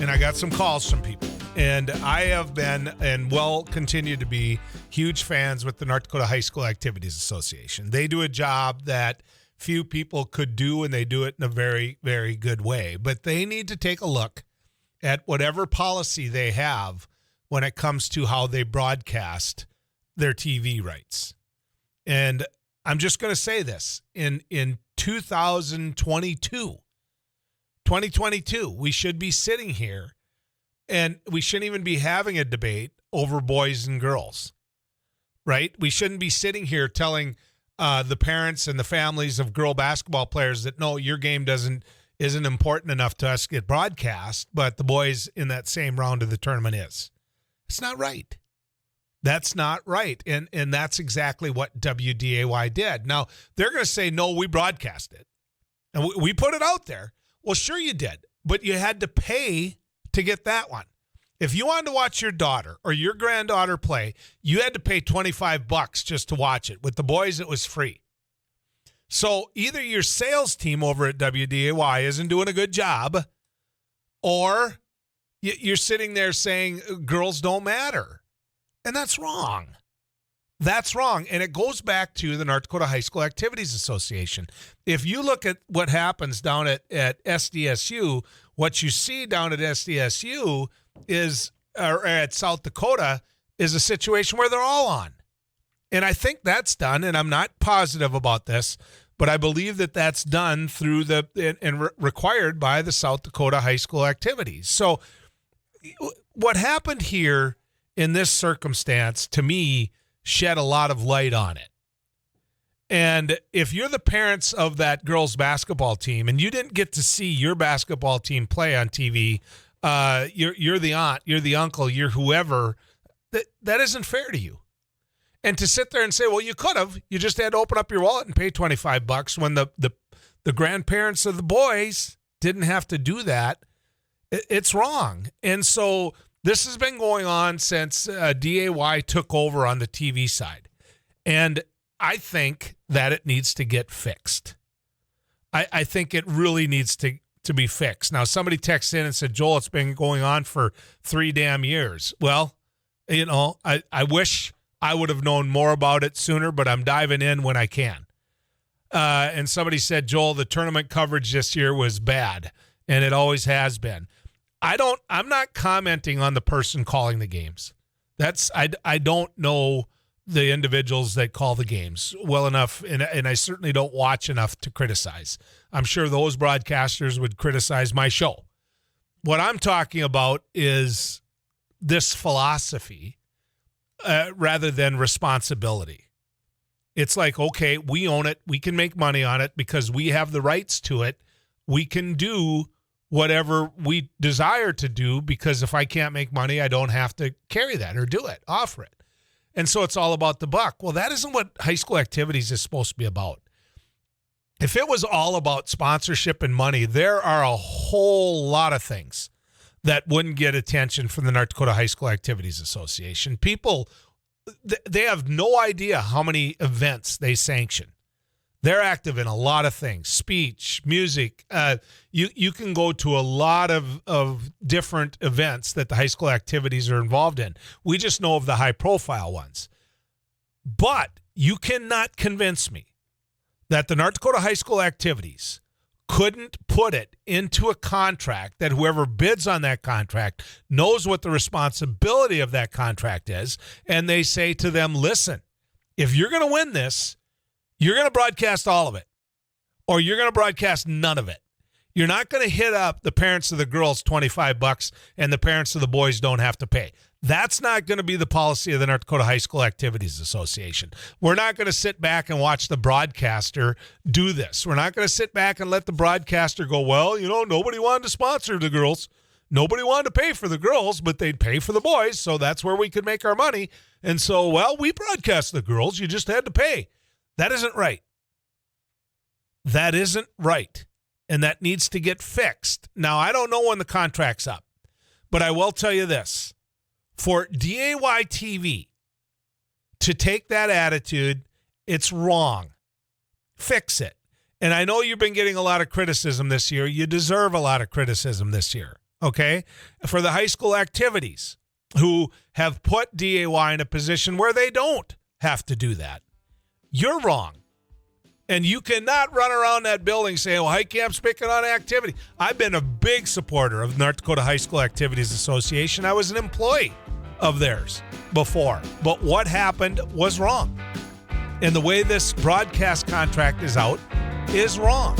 and I got some calls from people. And I have been and will continue to be huge fans with the North Dakota High School Activities Association. They do a job that few people could do, and they do it in a very, very good way. But they need to take a look at whatever policy they have when it comes to how they broadcast their TV rights. And I'm just going to say this. In 2022, we should be sitting here and we shouldn't even be having a debate over boys and girls, right? We shouldn't be sitting here telling the parents and the families of girl basketball players that, no, your game isn't important enough to us to get broadcast, but the boys in that same round of the tournament is. It's not right. That's not right. And that's exactly what WDAY did. Now, they're going to say, no, we broadcast it. And we put it out there. Well, sure you did, but you had to pay to get that one. If you wanted to watch your daughter or your granddaughter play, you had to pay $25 just to watch it. With the boys, it was free. So either your sales team over at WDAY isn't doing a good job, or you're sitting there saying girls don't matter. And that's wrong. That's wrong. And it goes back to the North Dakota High School Activities Association. If you look at what happens down at SDSU, what you see down at SDSU is, or at South Dakota, is a situation where they're all on. And I think that's done, and I'm not positive about this, but I believe that that's done through required by the South Dakota High School Activities. So what happened here in this circumstance, to me, shed a lot of light on it. And if you're the parents of that girls' basketball team and you didn't get to see your basketball team play on TV, you're the aunt, you're the uncle, you're whoever, that isn't fair to you. And to sit there and say, well, you could have, you just had to open up your wallet and pay $25 when the grandparents of the boys didn't have to do that, it's wrong. And so this has been going on since DAY took over on the TV side. And I think that it needs to get fixed. I think it really needs to be fixed. Now, somebody texted in and said, Joel, it's been going on for 3 damn years. Well, you know, I wish I would have known more about it sooner, but I'm diving in when I can. And somebody said, Joel, the tournament coverage this year was bad, and it always has been. I'm not commenting on the person calling the games. I don't know the individuals that call the games well enough, and I certainly don't watch enough to criticize. I'm sure those broadcasters would criticize my show. What I'm talking about is this philosophy rather than responsibility. It's like, okay, we own it. We can make money on it because we have the rights to it. We can do whatever we desire to do, because if I can't make money, I don't have to carry that or do it, offer it. And so it's all about the buck. Well, that isn't what high school activities is supposed to be about. If it was all about sponsorship and money, there are a whole lot of things that wouldn't get attention from the North Dakota High School Activities Association. People, they have no idea how many events they sanction. They're active in a lot of things, speech, music. You can go to a lot of different events that the high school activities are involved in. We just know of the high-profile ones. But you cannot convince me that the North Dakota High School Activities couldn't put it into a contract that whoever bids on that contract knows what the responsibility of that contract is, and they say to them, listen, if you're going to win this, you're going to broadcast all of it, or you're going to broadcast none of it. You're not going to hit up the parents of the girls $25 and the parents of the boys don't have to pay. That's not going to be the policy of the North Dakota High School Activities Association. We're not going to sit back and watch the broadcaster do this. We're not going to sit back and let the broadcaster go, well, you know, nobody wanted to sponsor the girls. Nobody wanted to pay for the girls, but they'd pay for the boys, so that's where we could make our money. And so, well, we broadcast the girls. You just had to pay. That isn't right. That isn't right. And that needs to get fixed. Now, I don't know when the contract's up, but I will tell you this. For DAY TV to take that attitude, it's wrong. Fix it. And I know you've been getting a lot of criticism this year. You deserve a lot of criticism this year. okay, for the high school activities, who have put DAY in a position where they don't have to do that. You're wrong. And you cannot run around that building saying, well, Heitkamp's picking on activity. I've been a big supporter of North Dakota High School Activities Association. I was an employee of theirs before. But what happened was wrong. And the way this broadcast contract is out is wrong.